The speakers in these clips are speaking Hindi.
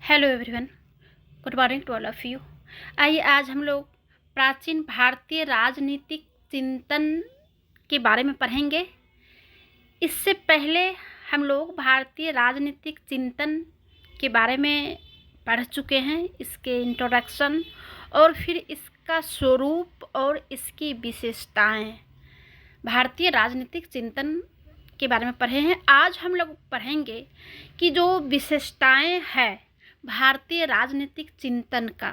Hello everyone, good morning to all of you. आइए आज हम लोग प्राचीन भारतीय राजनीतिक चिंतन के बारे में पढ़ेंगे। इससे पहले हम लोग भारतीय राजनीतिक चिंतन के बारे में पढ़ चुके हैं, इसके इंट्रोडक्शन और फिर इसका स्वरूप और इसकी विशेषताएं। भारतीय राजनीतिक चिंतन के बारे में पढ़े हैं। आज हम लोग पढ़ेंगे कि जो विशेषताएं हैं भारतीय राजनीतिक चिंतन का,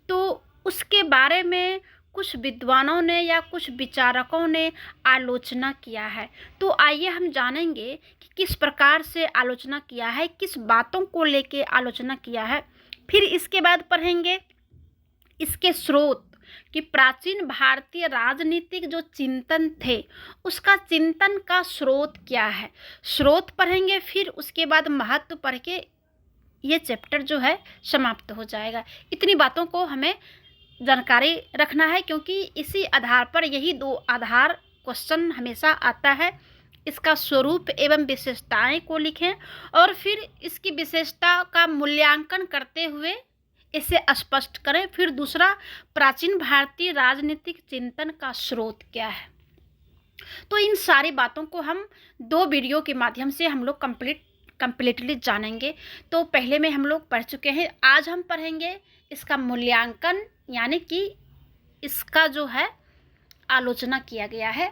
तो उसके बारे में कुछ विद्वानों ने या कुछ विचारकों ने आलोचना किया है। तो आइए हम जानेंगे कि किस प्रकार से आलोचना किया है, किस बातों को लेके आलोचना किया है। फिर इसके बाद पढ़ेंगे इसके स्रोत कि प्राचीन भारतीय राजनीतिक जो चिंतन थे उसका चिंतन का स्रोत क्या है, स्रोत पढ़ेंगे। फिर उसके बाद महत्व पढ़ के ये चैप्टर जो है समाप्त हो जाएगा। इतनी बातों को हमें जानकारी रखना है, क्योंकि इसी आधार पर यही दो आधार क्वेश्चन हमेशा आता है। इसका स्वरूप एवं विशेषताएं को लिखें और फिर इसकी विशेषता का मूल्यांकन करते हुए इसे स्पष्ट करें। फिर दूसरा, प्राचीन भारतीय राजनीतिक चिंतन का स्रोत क्या है। तो इन सारी बातों को हम दो वीडियो के माध्यम से हम लोग कंप्लीटली जानेंगे। तो पहले में हम लोग पढ़ चुके हैं, आज हम पढ़ेंगे इसका मूल्यांकन, यानी कि इसका जो है आलोचना किया गया है।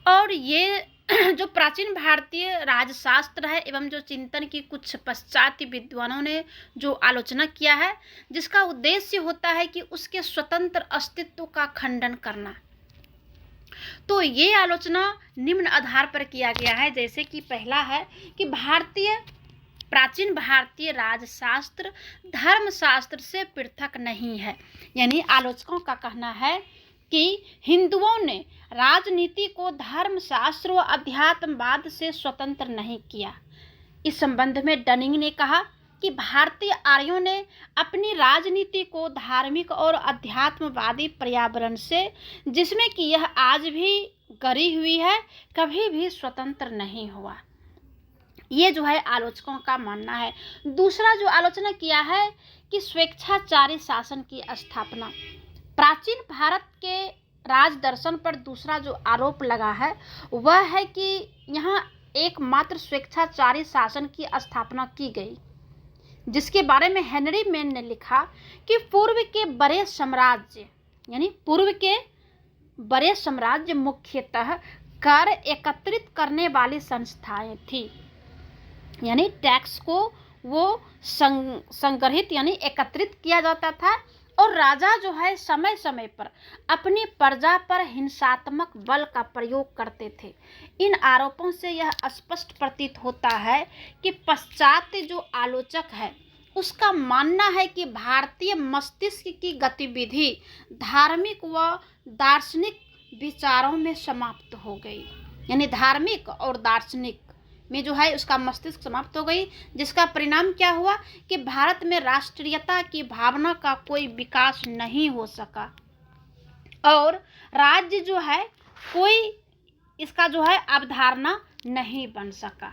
और ये जो प्राचीन भारतीय राजशास्त्र है एवं जो चिंतन की कुछ पश्चात्य विद्वानों ने जो आलोचना किया है, जिसका उद्देश्य होता है कि उसके स्वतंत्र अस्तित्व का खंडन करना। तो ये आलोचना निम्न आधार पर किया गया है, जैसे कि पहला है कि प्राचीन भारतीय राजशास्त्र धर्मशास्त्र से पृथक नहीं है। यानी आलोचकों का कहना है कि हिंदुओं ने राजनीति को धर्मशास्त्र व अध्यात्मवाद से स्वतंत्र नहीं किया। इस संबंध में डनिंग ने कहा कि भारतीय आर्यों ने अपनी राजनीति को धार्मिक और अध्यात्मवादी पर्यावरण से, जिसमें कि यह आज भी गरी हुई है, कभी भी स्वतंत्र नहीं हुआ। ये जो है आलोचकों का मानना है। दूसरा जो आलोचना किया है कि स्वेच्छाचारी शासन की स्थापना। प्राचीन भारत के राज दर्शन पर दूसरा जो आरोप लगा है वह है कि यहाँ एकमात्र स्वेच्छाचारी शासन की स्थापना की गई, जिसके बारे में हेनरी मैन ने लिखा कि पूर्व के बड़े साम्राज्य मुख्यतः कर एकत्रित करने वाली संस्थाएं थी। यानी टैक्स को वो संग्रहित यानी एकत्रित किया जाता था, और राजा जो है समय समय पर अपनी प्रजा पर हिंसात्मक बल का प्रयोग करते थे। इन आरोपों से यह स्पष्ट प्रतीत होता है कि पश्चात जो आलोचक है उसका मानना है कि भारतीय मस्तिष्क की गतिविधि धार्मिक व दार्शनिक विचारों में समाप्त हो गई। यानी धार्मिक और दार्शनिक में जो है उसका मस्तिष्क समाप्त हो गई, जिसका परिणाम क्या हुआ कि भारत में राष्ट्रीयता की भावना का कोई विकास नहीं हो सका और राज्य जो है कोई इसका जो है अवधारणा नहीं बन सका।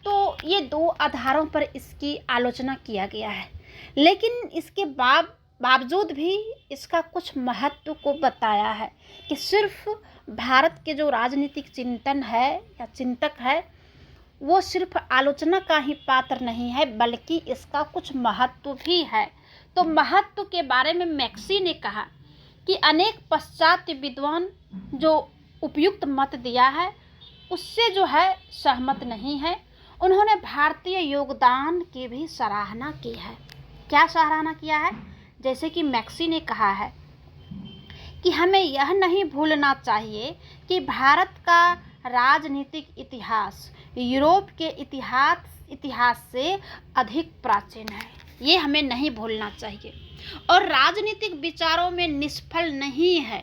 तो ये दो आधारों पर इसकी आलोचना किया गया है, लेकिन इसके बावजूद भी इसका कुछ महत्व को बताया है कि सिर्फ भारत के जो राजनीतिक चिंतन है या चिंतक है वो सिर्फ आलोचना का ही पात्र नहीं है, बल्कि इसका कुछ महत्व भी है। तो महत्व के बारे में मैक्सी ने कहा कि अनेक पश्चात्य विद्वान जो उपयुक्त मत दिया है उससे जो है सहमत नहीं है। उन्होंने भारतीय योगदान की भी सराहना की है। क्या सराहना किया है? जैसे कि मैक्सी ने कहा है कि हमें यह नहीं भूलना चाहिए कि भारत का राजनीतिक इतिहास यूरोप के इतिहास से अधिक प्राचीन है। ये हमें नहीं भूलना चाहिए, और राजनीतिक विचारों में निष्फल नहीं है।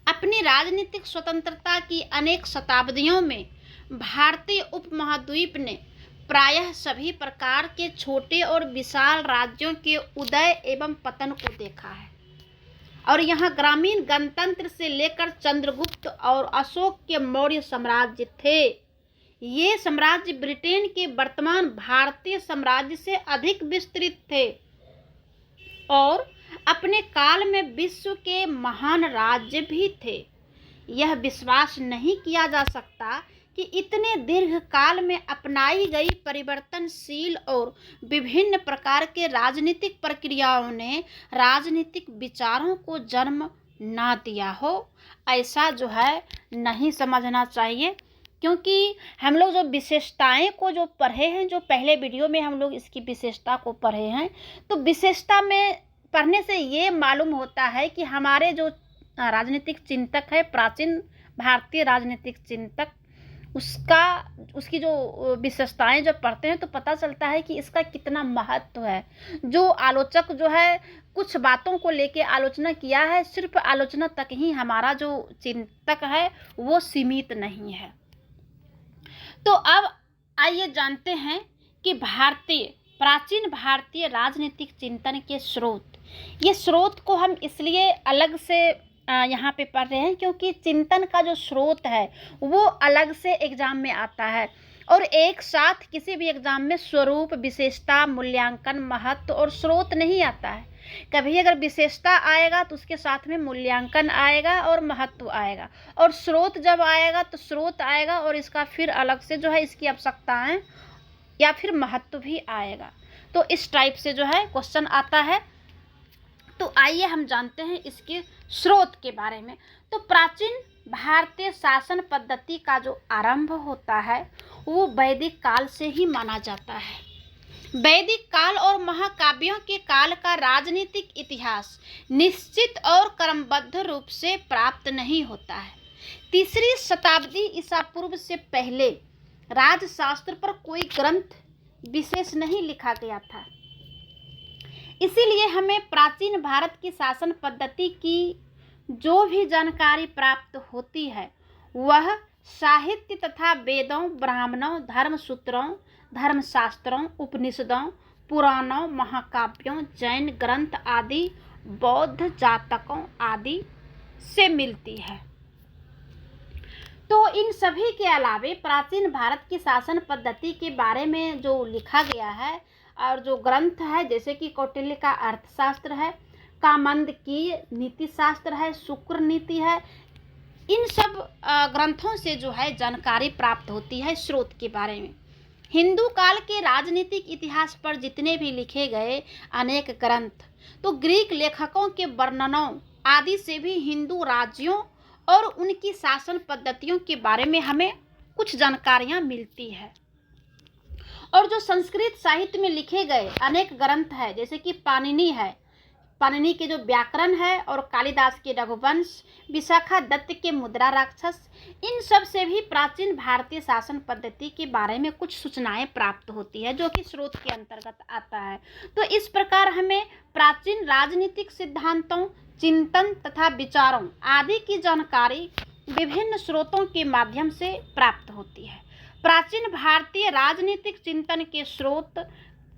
अपनी राजनीतिक स्वतंत्रता की अनेक शताब्दियों में भारतीय उपमहाद्वीप ने प्रायः सभी प्रकार के छोटे और विशाल राज्यों के उदय एवं पतन को देखा है, और यहाँ ग्रामीण गणतंत्र से लेकर चंद्रगुप्त और अशोक के मौर्य साम्राज्य थे। ये साम्राज्य ब्रिटेन के वर्तमान भारतीय साम्राज्य से अधिक विस्तृत थे और अपने काल में विश्व के महान राज्य भी थे। यह विश्वास नहीं किया जा सकता कि इतने दीर्घ काल में अपनाई गई परिवर्तनशील और विभिन्न प्रकार के राजनीतिक प्रक्रियाओं ने राजनीतिक विचारों को जन्म ना दिया हो। ऐसा जो है नहीं समझना चाहिए, क्योंकि हम लोग जो विशेषताएं को जो पढ़े हैं, जो पहले वीडियो में हम लोग इसकी विशेषता को पढ़े हैं, तो विशेषता में पढ़ने से ये मालूम होता है कि हमारे जो राजनीतिक चिंतक है, प्राचीन भारतीय राजनीतिक चिंतक, उसकी जो विशेषताएं जब पढ़ते हैं तो पता चलता है कि इसका कितना महत्व है। जो आलोचक जो है कुछ बातों को लेके आलोचना किया है, सिर्फ आलोचना तक ही हमारा जो चिंतक है वो सीमित नहीं है। तो अब आइए जानते हैं कि प्राचीन भारतीय राजनीतिक चिंतन के स्रोत। ये स्रोत को हम इसलिए अलग से यहाँ पे पढ़ रहे हैं क्योंकि चिंतन का जो स्रोत है वो अलग से एग्जाम में आता है, और एक साथ किसी भी एग्जाम में स्वरूप, विशेषता, मूल्यांकन, महत्व और स्रोत नहीं आता है। कभी अगर विशेषता आएगा तो उसके साथ में मूल्यांकन आएगा और महत्व आएगा, और स्रोत जब आएगा तो स्रोत आएगा और इसका फिर अलग से जो है इसकी आवश्यकताएं या फिर महत्व भी आएगा। तो इस टाइप से जो है क्वेश्चन आता है। तो आइए हम जानते हैं इसके स्रोत के बारे में। तो प्राचीन भारतीय शासन पद्धति का जो आरंभ होता है वो वैदिक काल से ही माना जाता है। वैदिक काल और महाकाव्यों के काल का राजनीतिक इतिहास निश्चित और क्रमबद्ध रूप से प्राप्त नहीं होता है। 3री शताब्दी ईसा पूर्व से पहले राजशास्त्र पर कोई ग्रंथ विशेष नहीं लिखा गया था। इसीलिए हमें प्राचीन भारत की शासन पद्धति की जो भी जानकारी प्राप्त होती है वह साहित्य तथा वेदों, ब्राह्मणों, धर्मसूत्रों, धर्मशास्त्रों, उपनिषदों, पुराणों, महाकाव्यों, जैन ग्रंथ आदि, बौद्ध जातकों आदि से मिलती है। तो इन सभी के अलावे प्राचीन भारत की शासन पद्धति के बारे में जो लिखा गया है और जो ग्रंथ है, जैसे कि कौटिल्य का अर्थशास्त्र है, कामंद की नीति शास्त्र है, शुक्र नीति है, इन सब ग्रंथों से जो है जानकारी प्राप्त होती है स्रोत के बारे में। हिंदू काल के राजनीतिक इतिहास पर जितने भी लिखे गए अनेक ग्रंथ, तो ग्रीक लेखकों के वर्णनों आदि से भी हिंदू राज्यों और उनकी शासन पद्धतियों के बारे में हमें कुछ जानकारियां मिलती है। और जो संस्कृत साहित्य में लिखे गए अनेक ग्रंथ है, जैसे कि पाणिनि है, पाणिनि के जो व्याकरण है, और कालिदास के रघुवंश, विशाखा दत्त के मुद्रा राक्षस, इन सब से भी प्राचीन भारतीय शासन पद्धति के बारे में कुछ सूचनाएं प्राप्त होती है, जो कि स्रोत के अंतर्गत आता है। तो इस प्रकार हमें प्राचीन राजनीतिक सिद्धांतों, चिंतन तथा विचारों आदि की जानकारी विभिन्न स्रोतों के माध्यम से प्राप्त होती है। प्राचीन भारतीय राजनीतिक चिंतन के स्रोत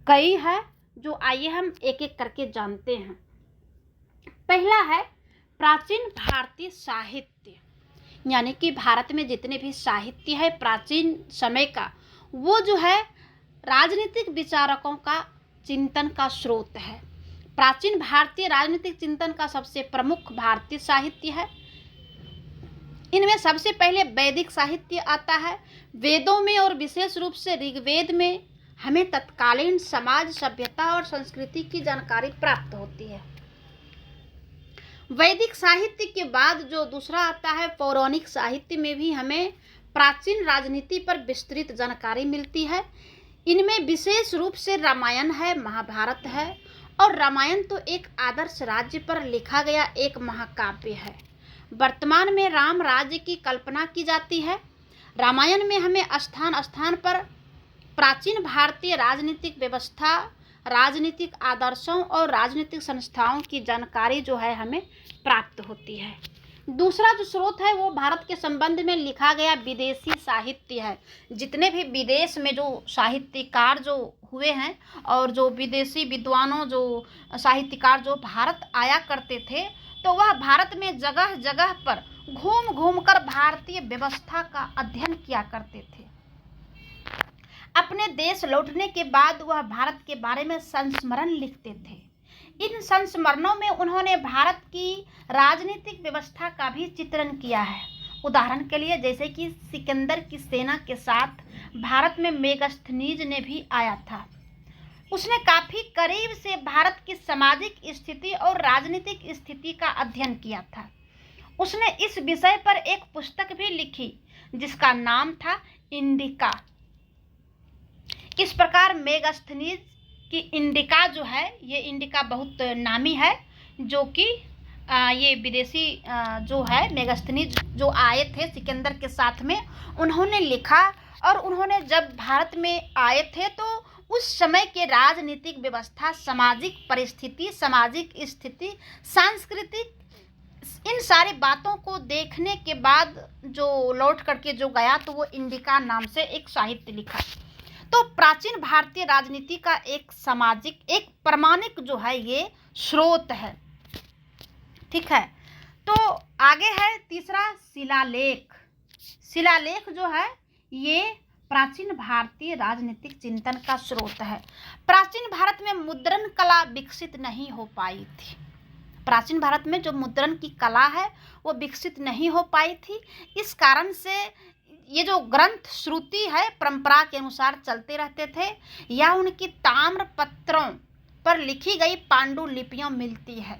कई है, जो आइए हम एक एक करके जानते हैं। पहला है प्राचीन भारतीय साहित्य, यानी कि भारत में जितने भी साहित्य है प्राचीन समय का, वो जो है राजनीतिक विचारकों का चिंतन का स्रोत है। प्राचीन भारतीय राजनीतिक चिंतन का सबसे प्रमुख भारतीय साहित्य है। इनमें सबसे पहले वैदिक साहित्य आता है। वेदों में और विशेष रूप से ऋग्वेद में हमें तत्कालीन समाज, सभ्यता और संस्कृति की जानकारी प्राप्त होती है। वैदिक साहित्य के बाद जो दूसरा आता है पौराणिक साहित्य में भी हमें प्राचीन राजनीति पर विस्तृत जानकारी मिलती है। इनमें विशेष रूप से रामायण है, महाभारत है, और रामायण तो एक आदर्श राज्य पर लिखा गया एक महाकाव्य है। वर्तमान में राम राज्य की कल्पना की जाती है। रामायण में हमें स्थान स्थान पर प्राचीन भारतीय राजनीतिक व्यवस्था, राजनीतिक आदर्शों और राजनीतिक संस्थाओं की जानकारी जो है हमें प्राप्त होती है। दूसरा जो स्रोत है वो भारत के संबंध में लिखा गया विदेशी साहित्य है। जितने भी विदेश में जो साहित्यकार जो हुए हैं और जो विदेशी विद्वानों, जो साहित्यकार जो भारत आया करते थे, तो वह भारत में जगह जगह पर घूम घूम कर भारतीय व्यवस्था का अध्ययन किया करते थे। अपने देश लौटने के बाद वह भारत के बारे में संस्मरण लिखते थे। इन संस्मरणों में उन्होंने भारत की राजनीतिक व्यवस्था का भी चित्रण किया है। उदाहरण के लिए जैसे कि सिकंदर की सेना के साथ भारत में मेगास्थनीज ने भी आया था। उसने काफी करीब से भारत की सामाजिक स्थिति और राजनीतिक स्थिति का अध्ययन किया था। उसने इस विषय पर एक पुस्तक भी लिखी जिसका नाम था इंडिका। इस प्रकार मेगास्थनीज की इंडिका जो है, ये इंडिका बहुत नामी है, जो कि ये विदेशी जो है मेगास्थनीज जो आए थे सिकंदर के साथ में, उन्होंने लिखा। और उन्होंने जब भारत में आए थे तो उस समय के राजनीतिक व्यवस्था, सामाजिक परिस्थिति, सामाजिक स्थिति, सांस्कृतिक, इन सारी बातों को देखने के बाद जो लौट करके जो गया तो वो इंडिका नाम से एक साहित्य लिखा। तो प्राचीन भारतीय राजनीति का एक सामाजिक, एक प्रमाणिक जो है ये स्रोत है। ठीक है, तो आगे है तीसरा शिलालेख। शिलालेख जो है ये प्राचीन भारतीय राजनीतिक चिंतन का स्रोत है। प्राचीन भारत में मुद्रण कला विकसित नहीं हो पाई थी। प्राचीन भारत में जो मुद्रण की कला है वो विकसित नहीं हो पाई थी। इस कारण से ये जो ग्रंथ श्रुति है परंपरा के अनुसार चलते रहते थे, या उनकी ताम्र पत्रों पर लिखी गई पांडुलिपियां मिलती है।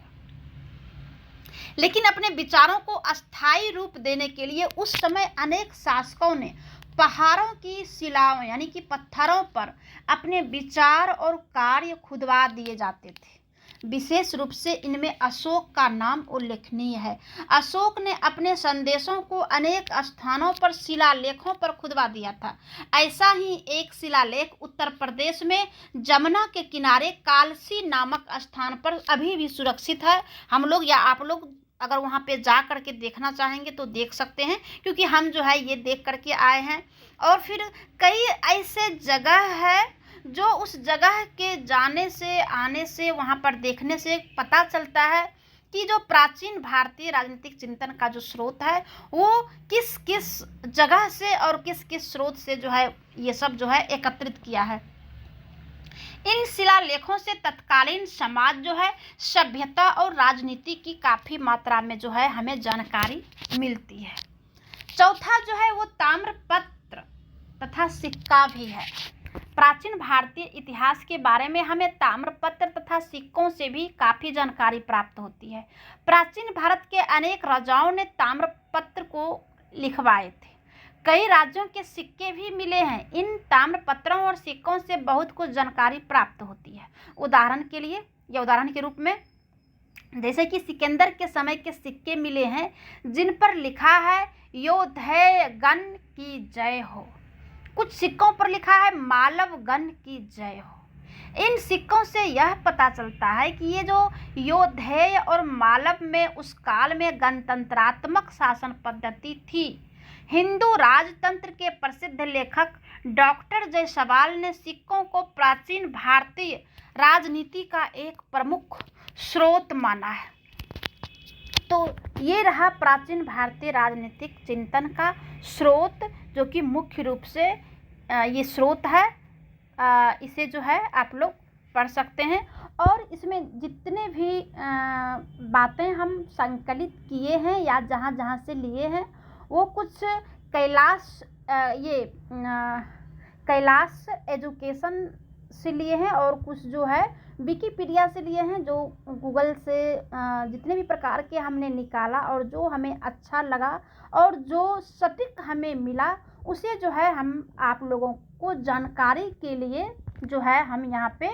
लेकिन अपने विचारों को अस्थायी रूप देने के लिए उस समय अनेक शासकों ने पहाड़ों की शिलाओं यानी कि पत्थरों पर अपने विचार और कार्य खुदवा दिए जाते थे। विशेष रूप से इनमें अशोक का नाम उल्लेखनीय है। अशोक ने अपने संदेशों को अनेक स्थानों पर शिलालेखों पर खुदवा दिया था। ऐसा ही एक शिलालेख उत्तर प्रदेश में जमुना के किनारे कालसी नामक स्थान पर अभी भी सुरक्षित है। हम लोग या आप लोग अगर वहाँ पे जा करके देखना चाहेंगे तो देख सकते हैं, क्योंकि हम जो है ये देख करके आए हैं। और फिर कई ऐसे जगह है जो उस जगह के जाने से, आने से, वहाँ पर देखने से पता चलता है कि जो प्राचीन भारतीय राजनीतिक चिंतन का जो स्रोत है वो किस किस जगह से और किस किस स्रोत से जो है ये सब जो है एकत्रित किया है। इन शिलालेखों से तत्कालीन समाज जो है, सभ्यता और राजनीति की काफ़ी मात्रा में जो है हमें जानकारी मिलती है। चौथा जो है वो ताम्रपत्र तथा सिक्का भी है। प्राचीन भारतीय इतिहास के बारे में हमें ताम्रपत्र तथा सिक्कों से भी काफ़ी जानकारी प्राप्त होती है। प्राचीन भारत के अनेक राजाओं ने ताम्रपत्र को लिखवाए थे। कई राज्यों के सिक्के भी मिले हैं। इन ताम्रपत्रों और सिक्कों से बहुत कुछ जानकारी प्राप्त होती है। उदाहरण के लिए या उदाहरण के रूप में जैसे कि सिकंदर के समय के सिक्के मिले हैं जिन पर लिखा है योधेय गण की जय हो। कुछ सिक्कों पर लिखा है मालव गण की जय हो। इन सिक्कों से यह पता चलता है कि ये जो योधेय और मालव में उस काल में गणतंत्रात्मक शासन पद्धति थी। हिंदू राजतंत्र के प्रसिद्ध लेखक डॉक्टर जयसवाल ने सिक्कों को प्राचीन भारतीय राजनीति का एक प्रमुख स्रोत माना है। तो ये रहा प्राचीन भारतीय राजनीतिक चिंतन का स्रोत, जो कि मुख्य रूप से ये स्रोत है। इसे जो है आप लोग पढ़ सकते हैं। और इसमें जितने भी बातें हम संकलित किए हैं या जहाँ जहाँ से लिए हैं वो कुछ कैलाश एजुकेशन से लिए हैं और कुछ जो है विकिपीडिया से लिए हैं, जो गूगल से जितने भी प्रकार के हमने निकाला और जो हमें अच्छा लगा और जो सटीक हमें मिला उसे जो है हम आप लोगों को जानकारी के लिए जो है हम यहाँ पे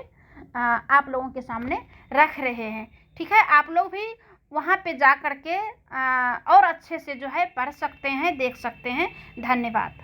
आप लोगों के सामने रख रहे हैं। ठीक है, आप लोग भी वहाँ पे जा कर के और अच्छे से जो है पढ़ सकते हैं, देख सकते हैं। धन्यवाद।